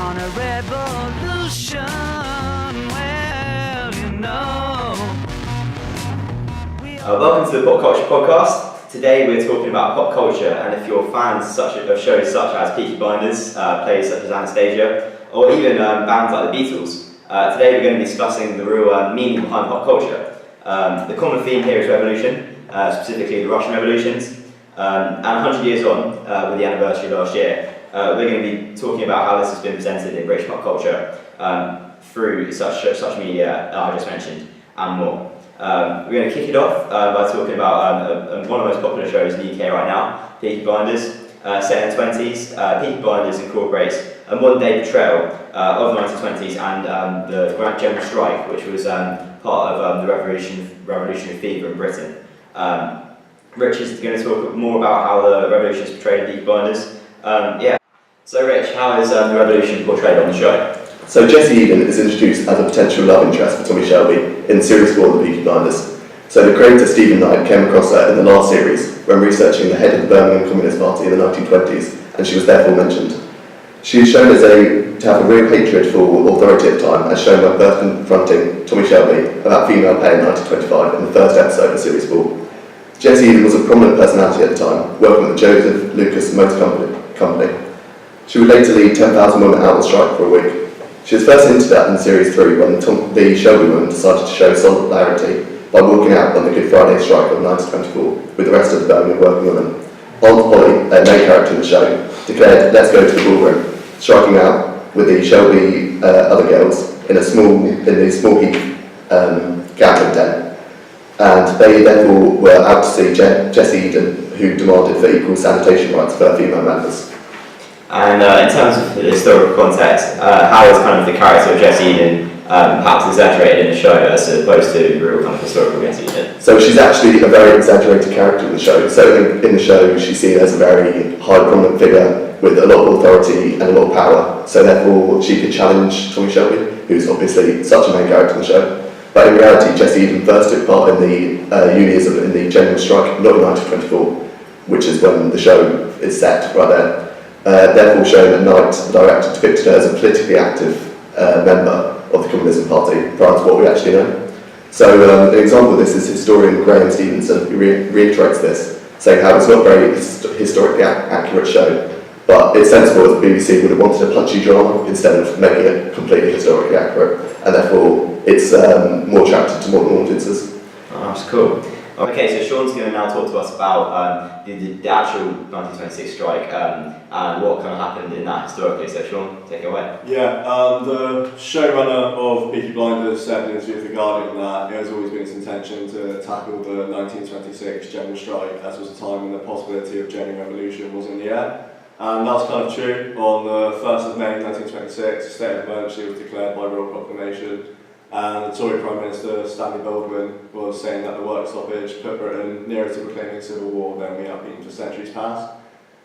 on a revolution. Well, you know. Welcome to the Pop Culture Podcast. Today we're talking about pop culture, and if you're fans of shows such as Peaky Blinders, plays such as Anastasia, or even bands like the Beatles, today we're going to be discussing the real meaning behind pop culture. The common theme here is revolution, specifically the Russian revolutions, and 100 years on, with the anniversary last year, we're going to be talking about how this has been presented in British pop culture through such media I just mentioned, and more. We're going to kick it off by talking about one of the most popular shows in the UK right now, Peaky Blinders, set in the 20s. Peaky Blinders incorporates a modern-day portrayal of the 1920s and the Grand General Strike, which was part of the revolutionary fever in Britain. Rich is going to talk more about how the revolution is portrayed in Peaky Blinders. So Rich, how is the revolution portrayed on the show? So Jesse Eden is introduced as a potential love interest for Tommy Shelby in Series 4 of the Peaky Blinders. So the creator Stephen Knight came across her in the last series when researching the head of the Birmingham Communist Party in the 1920s, and she was therefore mentioned. She is shown to have a real hatred for authority at the time, as shown when first confronting Tommy Shelby about female pay in 1925 in the first episode of Series 4. Jesse Eden was a prominent personality at the time, working with the Joseph Lucas Motor Company. She would later lead 10,000 women out on strike for a week. She was first hinted at in Series 3 when the Shelby women decided to show solidarity by walking out on the Good Friday strike of 1924 with the rest of the Birmingham working women. Aunt Polly, their main character in the show, declared, "Let's go to the ballroom," striking out with the Shelby other girls in the small heap gambling den. And they therefore were out to see Jesse Eden, who demanded for equal sanitation rights for female members. And in terms of the historical context, how is kind of the character of Jesse Eden perhaps exaggerated in the show as opposed to real kind of historical Jesse Eden? So she's actually a very exaggerated character in the show. So in the show she's seen as a very high prominent figure with a lot of authority and a lot of power. So therefore she could challenge Tommy Shelby, who's obviously such a main character in the show. But in reality, Jesse Eden first took part in the unionism in the General Strike, not in 1924, which is when the show is set right there. Therefore showing that Knight, the director, depicted her as a politically active member of the Communism Party, prior to what we actually know. So an example of this is historian Graham Stevenson, who reiterates this, saying how it's not a very historically accurate show, but it's sensible as the BBC would have wanted a punchy drama instead of making it completely historically accurate, and therefore it's more attractive to modern audiences. Oh, that's cool. Okay, so Sean's going to now talk to us about the actual 1926 strike and what kind of happened in that historically. So Sean, take it away. Yeah, the showrunner of Peaky Blinders said in an interview with The Guardian that it has always been its intention to tackle the 1926 general strike, as was a time when the possibility of genuine revolution was in the air. And that was kind of true. On the 1st of May 1926, a state of emergency was declared by royal proclamation. And the Tory Prime Minister, Stanley Goldman, was saying that the work stoppage put Britain nearer to proclaiming civil war than we have been for centuries past,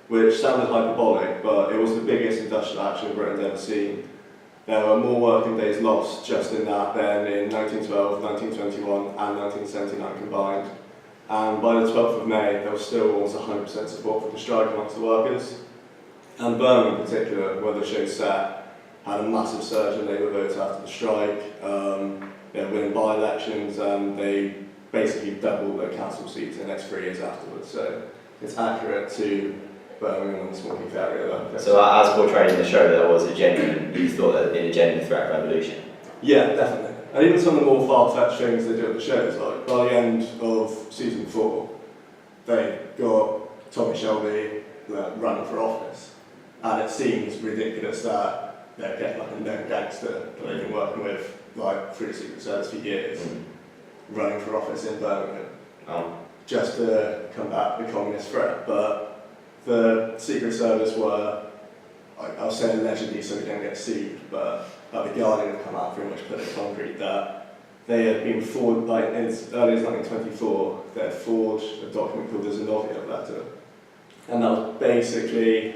which sounded hyperbolic, but it was the biggest industrial action Britain's ever seen. There were more working days lost just in that than in 1912, 1921 and 1979 combined. And by the 12th of May, there was still almost 100% support for the strike amongst the workers. And Birmingham in particular, where the show set, had a massive surge in Labour votes after the strike. They were winning by-elections, and they basically doubled their council seats in the next 3 years afterwards. So it's accurate to Birmingham and the small heath area. So as portrayed in the show, there was you thought there had been a genuine threat of revolution? Yeah, definitely. And even some of the more far-fetched things they do at the shows, like by the end of season 4, they got Tommy Shelby running for office. And it seems ridiculous that they're getting like a known gangster that they've been working with like through the Secret Service for years, running for office in Birmingham, just to combat the communist threat. But the Secret Service were, I'll say allegedly so we don't get sued, but the Guardian have come out pretty much put it concrete that they had been forged, like as early as 1924, they had forged a document called the Zinoviev letter. And that was basically,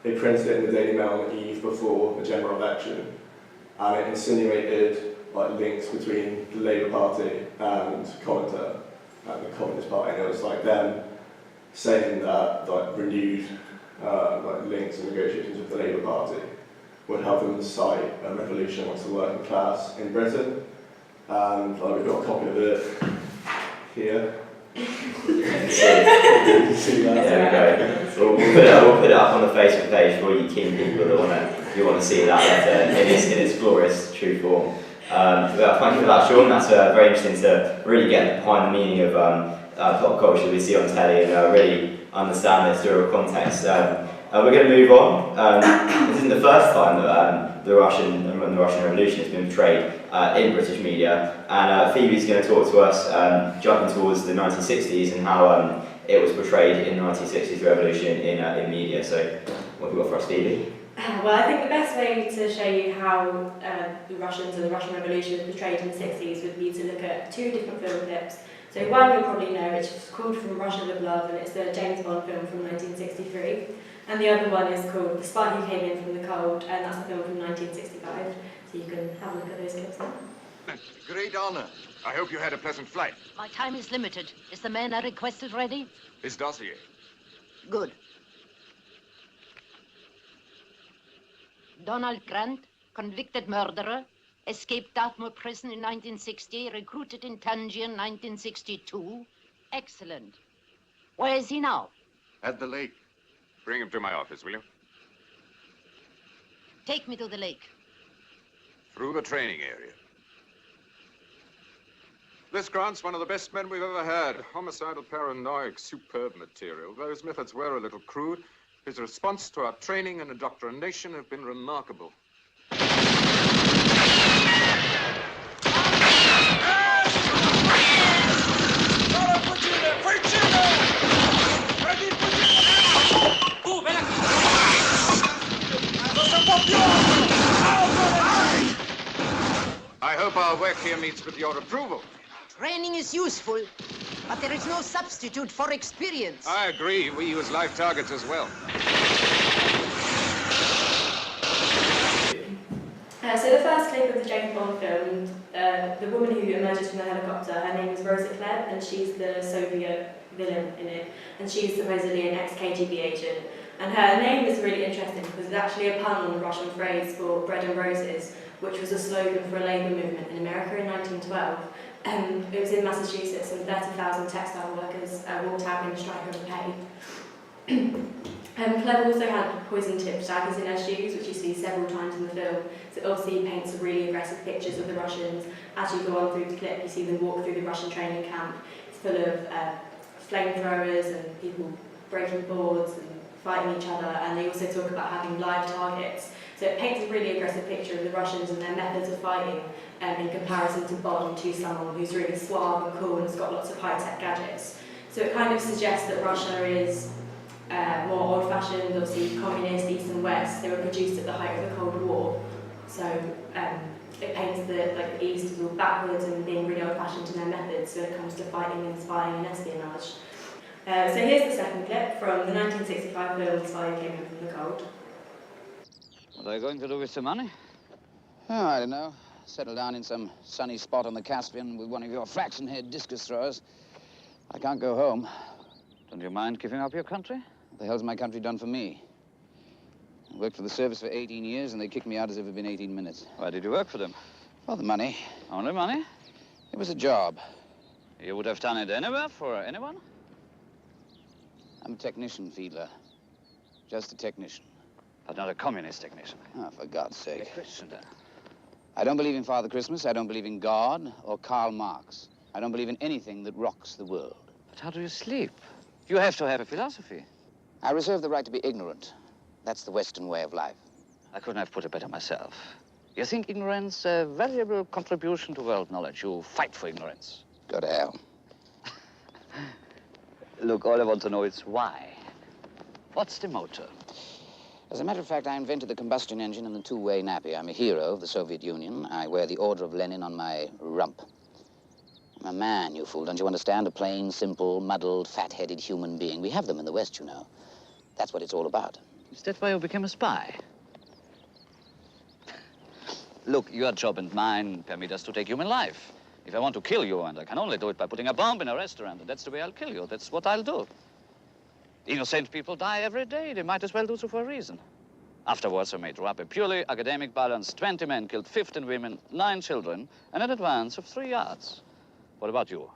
they printed it in the Daily Mail on the eve before the general election, and it insinuated like links between the Labour Party and Comintern, and the Communist Party. And it was like them saying that like renewed like links and negotiations with the Labour Party would help them incite a revolution amongst the working class in Britain. And we've got a copy of it here. You can see that. There we go. We'll put it up on the Facebook page for all you keen people that want to see that letter in its glorious true form. Thank you for that, Sean. That's very interesting to really get behind the meaning of pop culture we see on telly and really understand the historical context. We're going to move on. This isn't the first time that the Russian Revolution has been portrayed in British media, and Phoebe's going to talk to us, jumping towards the 1960s and how it was portrayed in the 1960s revolution in media. So, what have we got for us, Phoebe? Well, I think the best way to show you how the Russians and the Russian Revolution was portrayed in the 60s would be to look at two different film clips. So one you'll probably know, which is called From Russia with Love, and it's the James Bond film from 1963. And the other one is called The Spy Who Came In From the Cold, and that's a film from 1965. So you can have a look at those clips now. Great honor. I hope you had a pleasant flight. My time is limited. Is the man I requested ready? His dossier. Good. Donald Grant, convicted murderer, escaped Dartmoor prison in 1960, recruited in Tangier in 1962. Excellent. Where is he now? At the lake. Bring him to my office, will you? Take me to the lake. Through the training area. This Grant's one of the best men we've ever had. Homicidal, paranoid, superb material. Though his methods were a little crude, his response to our training and indoctrination have been remarkable. I hope our work here meets with your approval. Training is useful, but there is no substitute for experience. I agree. We use live targets as well. So the first clip of the James Bond film, the woman who emerges from the helicopter, her name is Rosa Klebb, and she's the Soviet villain in it, and she's supposedly an ex-KGB agent. And her name is really interesting because it's actually a pun on the Russian phrase for bread and roses, which was a slogan for a labour movement in America in 1912. It was in Massachusetts, and 30,000 textile workers walked out in strike over pay. Klebb also had poison-tipped daggers in her shoes, which you see several times in the film. So it also paints really aggressive pictures of the Russians. As you go on through the clip, you see them walk through the Russian training camp. It's full of flamethrowers and people breaking boards and fighting each other, and they also talk about having live targets. So it paints a really aggressive picture of the Russians and their methods of fighting in comparison to Bond, who's someone who's really suave and cool and has got lots of high-tech gadgets. So it kind of suggests that Russia is more old-fashioned, obviously communist, East and West. They were produced at the height of the Cold War. So it paints the East as all backwards and being really old-fashioned in their methods when it comes to fighting and spying and espionage. So here's the second clip from the 1965 film The Spy Who Came In From the Cold. What are you going to do with the money? Oh, I don't know. Settle down in some sunny spot on the Caspian with one of your fraction-head discus throwers. I can't go home. Don't you mind giving up your country? What the hell's my country done for me? I worked for the service for 18 years, and they kicked me out as if it had been 18 minutes. Why did you work for them? For the money. Only money? It was a job. You would have done it anywhere for anyone? I'm a technician, Fiedler. Just a technician. But not a communist technician. Oh, for God's sake. A Christian, then. I don't believe in Father Christmas. I don't believe in God or Karl Marx. I don't believe in anything that rocks the world. But how do you sleep? You have to have a philosophy. I reserve the right to be ignorant. That's the Western way of life. I couldn't have put it better myself. You think ignorance a valuable contribution to world knowledge. You fight for ignorance. Go to hell. Look, all I want to know is why. What's the motor? As a matter of fact, I invented the combustion engine and the two-way nappy. I'm a hero of the Soviet Union. I wear the Order of Lenin on my rump. I'm a man, you fool. Don't you understand? A plain, simple, muddled, fat-headed human being. We have them in the West, you know. That's what it's all about. Is that why you became a spy? Look, your job and mine permit us to take human life. If I want to kill you, and I can only do it by putting a bomb in a restaurant, and that's the way I'll kill you. That's what I'll do. Innocent people die every day. They might as well do so for a reason. Afterwards, I may draw up a purely academic balance. 20 men killed 15 women, 9 children, and an advance of 3 yards. What about you?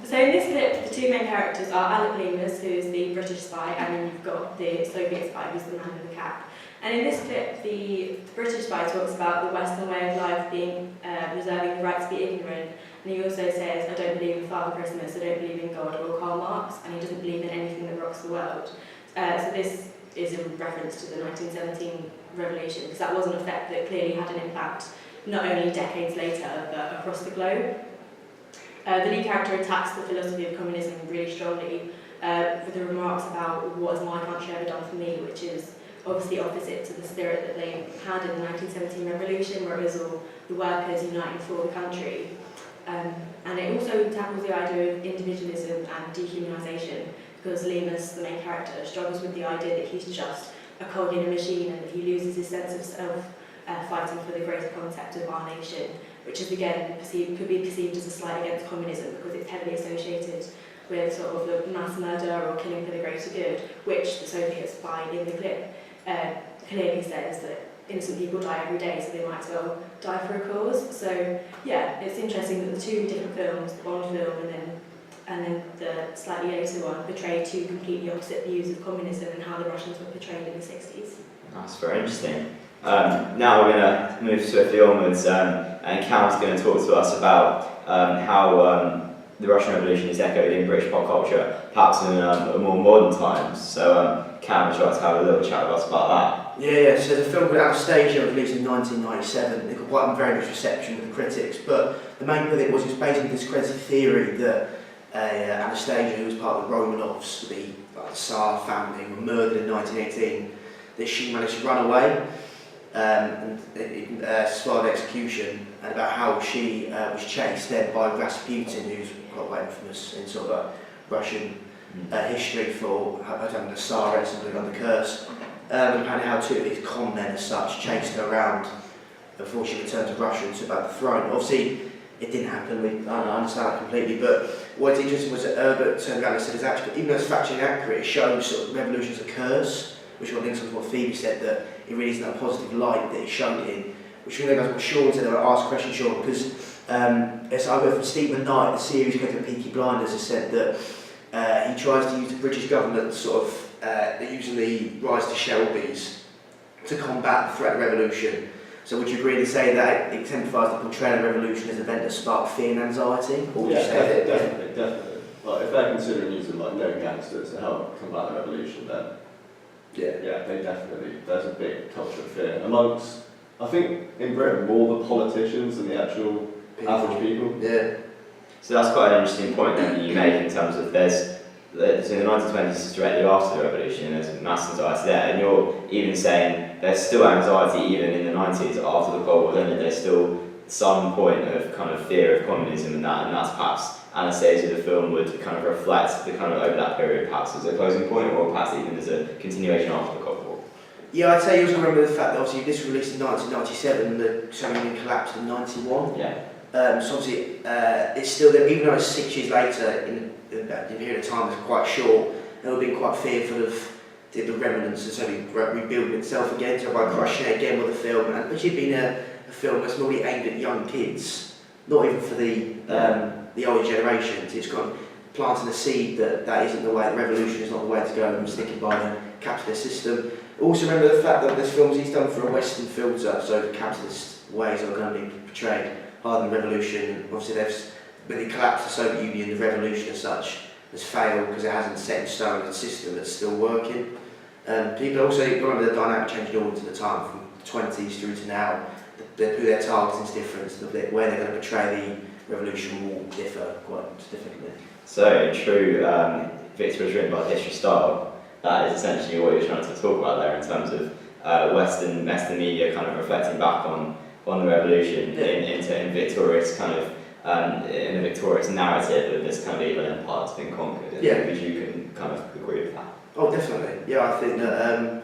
So in this clip, the two main characters are Alec Leamas, who is the British spy, and then you've got the Soviet spy, who's the man in the cap. And in this clip, the British spy talks about the Western way of life being reserving the right to be ignorant, and he also says, I don't believe in Father Christmas, I don't believe in God or Karl Marx, and he doesn't believe in anything that rocks the world. So this is a reference to the 1917 revolution, because that was an effect that clearly had an impact not only decades later, but across the globe. The lead character attacks the philosophy of communism really strongly, with the remarks about what has my country ever done for me, which is obviously opposite to the spirit that they had in the 1917 revolution, where it was all the workers uniting for the country. And it also tackles the idea of individualism and dehumanisation, because Leamas, the main character, struggles with the idea that he's just a cog in a machine and that he loses his sense of self fighting for the greater concept of our nation, which is again could be perceived as a slight against communism because it's heavily associated with sort of the mass murder or killing for the greater good, which the Soviet spy in the clip clearly says that innocent people die every day, so they might as well die for a cause. So yeah, it's interesting that the two different films, the Bond film and then the slightly later one, portray two completely opposite views of communism and how the Russians were portrayed in the 60s. That's very interesting. Now we're going to move swiftly onwards, and Cam's going to talk to us about how the Russian Revolution is echoed in British pop culture, perhaps in a more modern times. So Cam, would you like to have a little chat with us about that? Yeah, so the film called Anastasia was released in 1997. It got quite a very much reception with the critics, but the main thing of it was based on this crazy theory that Anastasia, who was part of the Romanovs, the Tsar family, were murdered in 1918, that she managed to run away and survived execution, and about how she was chased then by Rasputin, who's quite infamous in sort of Russian history for having the Tsar and something on the curse, and apparently how two of these con men as such chased her around before she returned to Russia and took back the throne. Obviously, it didn't happen, I understand that completely, but what's interesting was that Herbert turned around and said, actually, even though it's factually inaccurate, it shows sort of revolution as a curse, which I think is what Phoebe said, that it really isn't that positive light that it showed in, which really goes what Sean said. I asked a question, Sean, because as I go from Stephen Knight, the series creator of Peaky Blinders, has said that he tries to use the British government sort of using the rise to Shelby's to combat the threat of revolution. So would you agree to say that it exemplifies the portrayal of revolution as an event that sparked fear and anxiety? Or Yeah, definitely. Like, if they're considering using like known gangsters to help combat the revolution, then yeah, they definitely, there's a big culture of fear amongst, I think in Britain, more the politicians than the actual average people. Yeah. So that's quite an interesting point that you make in terms of there's in the 1920s, directly after the revolution, there's mass anxiety there, and you're even saying there's still anxiety even in the 90s after the Cold War, then there's still some point of kind of fear of communism and that's perhaps Anastasia, the film, would kind of reflect the kind of over that period perhaps as a closing point, or perhaps even as a continuation after the Cold War. Yeah, I'd say you also remember the fact that obviously this was released in 1997 and the Soviet Union collapsed in 91. Yeah. So obviously it's still there, even though it's 6 years later, in the period of time is quite short, and we've been quite fearful of the remnants of Soviet rebuilding itself again, so by crushing it again with the film, and which had been a film that's normally aimed at young kids, not even for the older generations. It's gone planting a seed that isn't the way, the revolution is not the way to go, and sticking by the capitalist system. Also remember the fact that this film is done for a Western filter, so the capitalist ways are going to be portrayed rather than revolution. Obviously, when they collapsed the Soviet Union, the revolution as such has failed because it hasn't set in stone a system that's still working. People also remember the dynamic change in audience at the time, from the 20s through to now. Who they're targeting is different, so where they're going to portray the revolution will differ quite significantly. So, in true Victor was written by history style, that is essentially what you're trying to talk about there in terms of Western media kind of reflecting back on the revolution in victorious kind of in a victorious narrative of this kind of evil empire that's been conquered. And maybe you can kind of agree with that. Oh, definitely. Yeah, I think that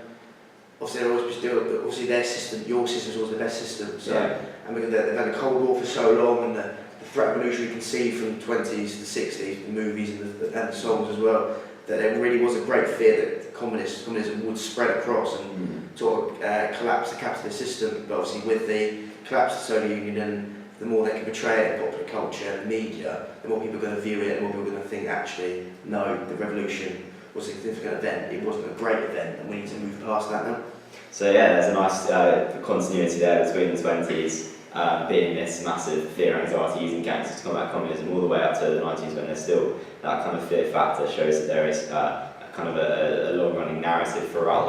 obviously their system, your system is always the best system. So, and they've had a Cold War for so long, and the threat revolution we can see from the 20s to the 60s, the movies and the songs as well, that there really was a great fear that communism would spread across and sort of collapse the capitalist system. But obviously with the collapse of the Soviet Union, the more they can portray it in popular culture and the media, the more people are going to view it, the more people are going to think, actually, no, the revolution was a significant event, it wasn't a great event, and we need to move past that now. So yeah, there's a nice continuity there between the 20s being this massive fear and anxiety using gangsters to combat communism, all the way up to the 90s when there's still that kind of fear factor. Shows that there is kind of a long-running narrative throughout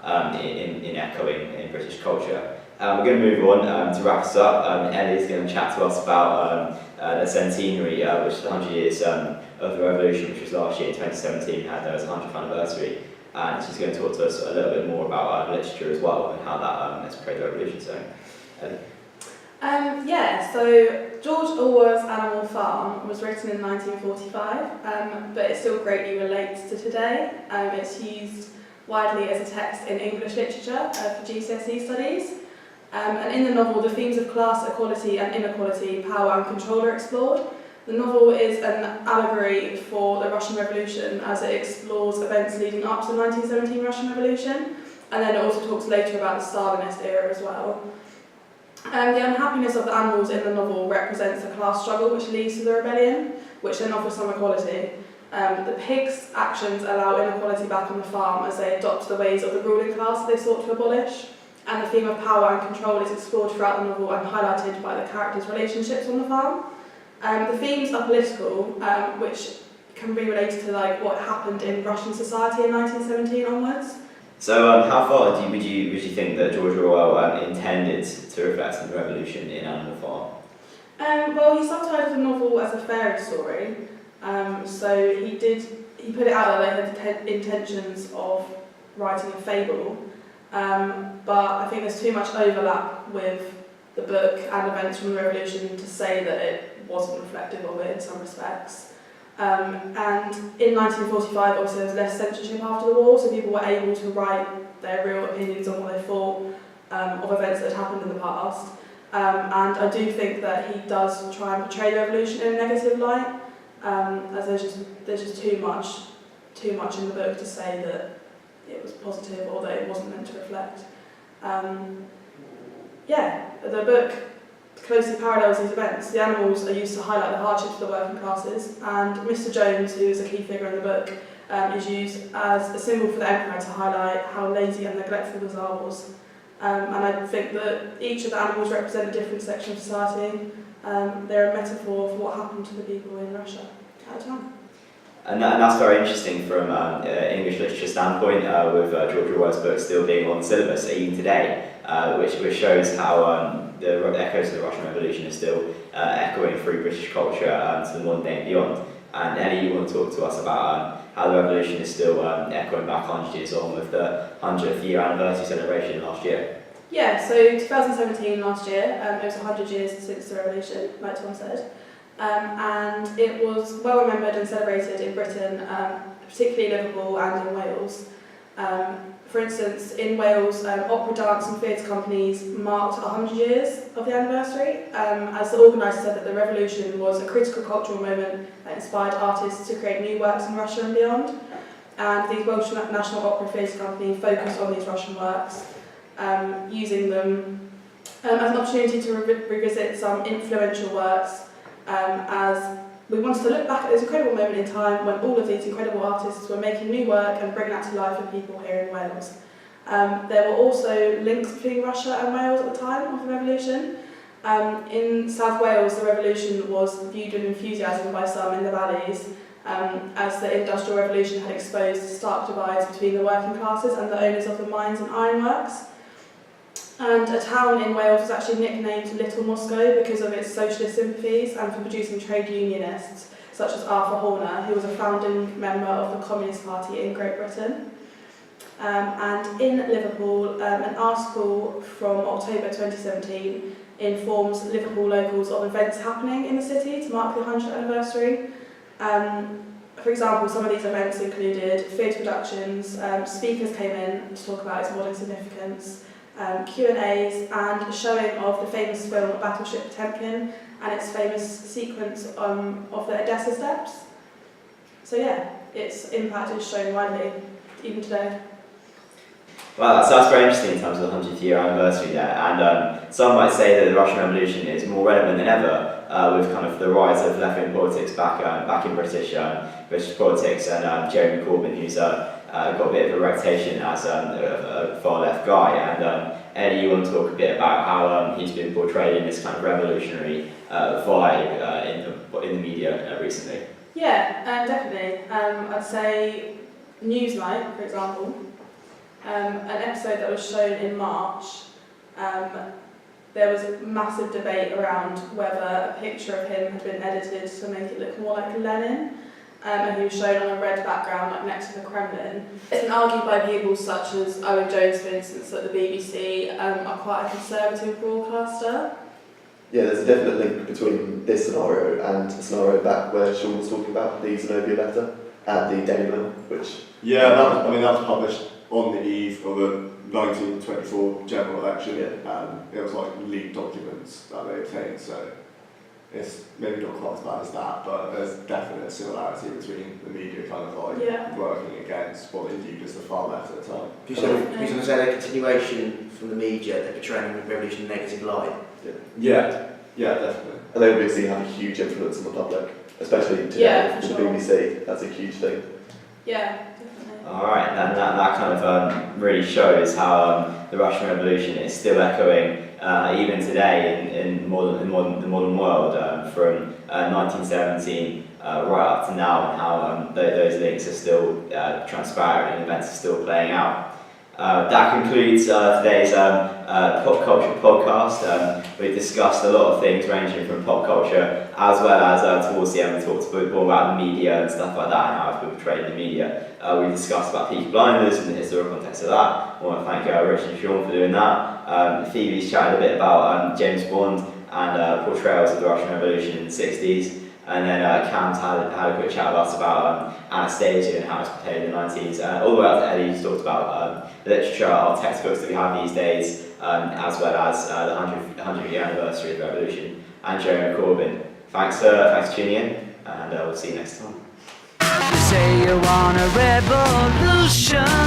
that in echoing in British culture. We're going to move on to wrap us up. Ellie's going to chat to us about the centenary, which is 100 years of the revolution, which was last year in 2017, there was a 100th anniversary. And she's going to talk to us a little bit more about literature as well and how that has portrayed the revolution. So, so George Orwell's Animal Farm was written in 1945, but it still greatly relates to today. It's used widely as a text in English literature for GCSE studies. And in the novel, the themes of class equality and inequality, power and control are explored. The novel is an allegory for the Russian Revolution as it explores events leading up to the 1917 Russian Revolution, and then it also talks later about the Stalinist era as well. The unhappiness of the animals in the novel represents the class struggle which leads to the rebellion, which then offers some equality. The pigs' actions allow inequality back on the farm as they adopt the ways of the ruling class they sought to abolish, and the theme of power and control is explored throughout the novel and highlighted by the characters' relationships on the farm. The themes are political, which can be related to what happened in Russian society in 1917 onwards. So how far would you think that George Orwell intended to reflect on the revolution in Animal Farm? Well, he subtitled the novel as a fairy story, so he put it out that they had intentions of writing a fable, but I think there's too much overlap with the book and events from the revolution to say that it wasn't reflective of it in some respects. And in 1945, obviously, there was less censorship after the war, so people were able to write their real opinions on what they thought of events that had happened in the past. And I do think that he does try and portray the revolution in a negative light, as there's just too much in the book to say that it was positive or that it wasn't meant to reflect. The book closely parallels these events. The animals are used to highlight the hardships of the working classes, and Mr. Jones, who is a key figure in the book, is used as a symbol for the emperor to highlight how lazy and neglectful the Tsar was. And I think that each of the animals represent a different section of society. They're a metaphor for what happened to the people in Russia at the time. And that's very interesting from an English literature standpoint, with George Orwell's book still being on the syllabus even today, which shows how the echoes of the Russian Revolution are still echoing through British culture to the modern day and beyond. And Ellie, you want to talk to us about how the revolution is still echoing back 100 years on with the 100th year anniversary celebration last year? Yeah, so 2017 last year, it was 100 years since the revolution, like Tom said. And it was well remembered and celebrated in Britain, particularly Liverpool and in Wales. For instance, in Wales, opera dance and theatre companies marked 100 years of the anniversary, as the organisers said that the revolution was a critical cultural moment that inspired artists to create new works in Russia and beyond. And the Welsh National Opera Theatre Company focused on these Russian works, using them as an opportunity to revisit some influential works, as we wanted to look back at this incredible moment in time when all of these incredible artists were making new work and bringing that to life for people here in Wales. There were also links between Russia and Wales at the time of the revolution. In South Wales, the revolution was viewed with enthusiasm by some in the valleys, as the Industrial Revolution had exposed stark divides between the working classes and the owners of the mines and ironworks. And a town in Wales was actually nicknamed Little Moscow because of its socialist sympathies and for producing trade unionists, such as Arthur Horner, who was a founding member of the Communist Party in Great Britain. And in Liverpool, an article from October 2017 informs Liverpool locals of events happening in the city to mark the 100th anniversary. For example, some of these events included theatre productions, speakers came in to talk about its modern significance, Q&As, and a showing of the famous film Battleship Potemkin and its famous sequence of the Odessa steps. So yeah, its impact is shown widely. even today. Well, that's very interesting in terms of the 100th year anniversary there, and some might say that the Russian Revolution is more relevant than ever with kind of the rise of left-wing politics back in British politics, and Jeremy Corbyn, who's got a bit of a reputation as a far-left guy, and Eddie, you want to talk a bit about how he's been portrayed in this kind of revolutionary vibe in the media recently? Yeah, definitely. I'd say Newsnight, for example. An episode that was shown in March, there was a massive debate around whether a picture of him had been edited to make it look more like Lenin, and he was shown on a red background, like next to the Kremlin. It's been argued by people such as Owen Jones, for instance, that the BBC are quite a conservative broadcaster. Yeah, there's a definite link between this scenario and the scenario back where Sean was talking about the Zenobia letter at the Daily Mail, which... Yeah, that was published on the eve of the 1924 general election. It was like leaked documents that they obtained, so it's maybe not quite as bad as that, but there's definitely a similarity between the media kind of like working against what they viewed as the far left at the time. Who's going to say a continuation from the media, they're portraying the revolution in a negative light? Yeah, definitely. And they obviously have a huge influence on the public, especially today with the BBC. That's a huge thing. Yeah. Alright, that kind of really shows how the Russian Revolution is still echoing even today in the modern world, from 1917 right up to now, and how those links are still transparent and events are still playing out. That concludes today's pop culture podcast. We've discussed a lot of things ranging from pop culture, as well as towards the end we talked a bit more about the media and stuff like that and how it's been portrayed in the media. We discussed about Peaky Blinders and the historical context of that. I want to thank Rich and Sean for doing that. Phoebe's chatted a bit about James Bond and portrayals of the Russian Revolution in the 60s. And then Cam's had a quick chat with us about Anastasia and how it's portrayed in the 90s. All the way up to Eddie, who's talked about literature, our textbooks that we have these days, as well as the 100th year anniversary of the Revolution, and Jeremy Corbyn. Thanks for tuning in, and we'll see you next time. You say you want a revolution.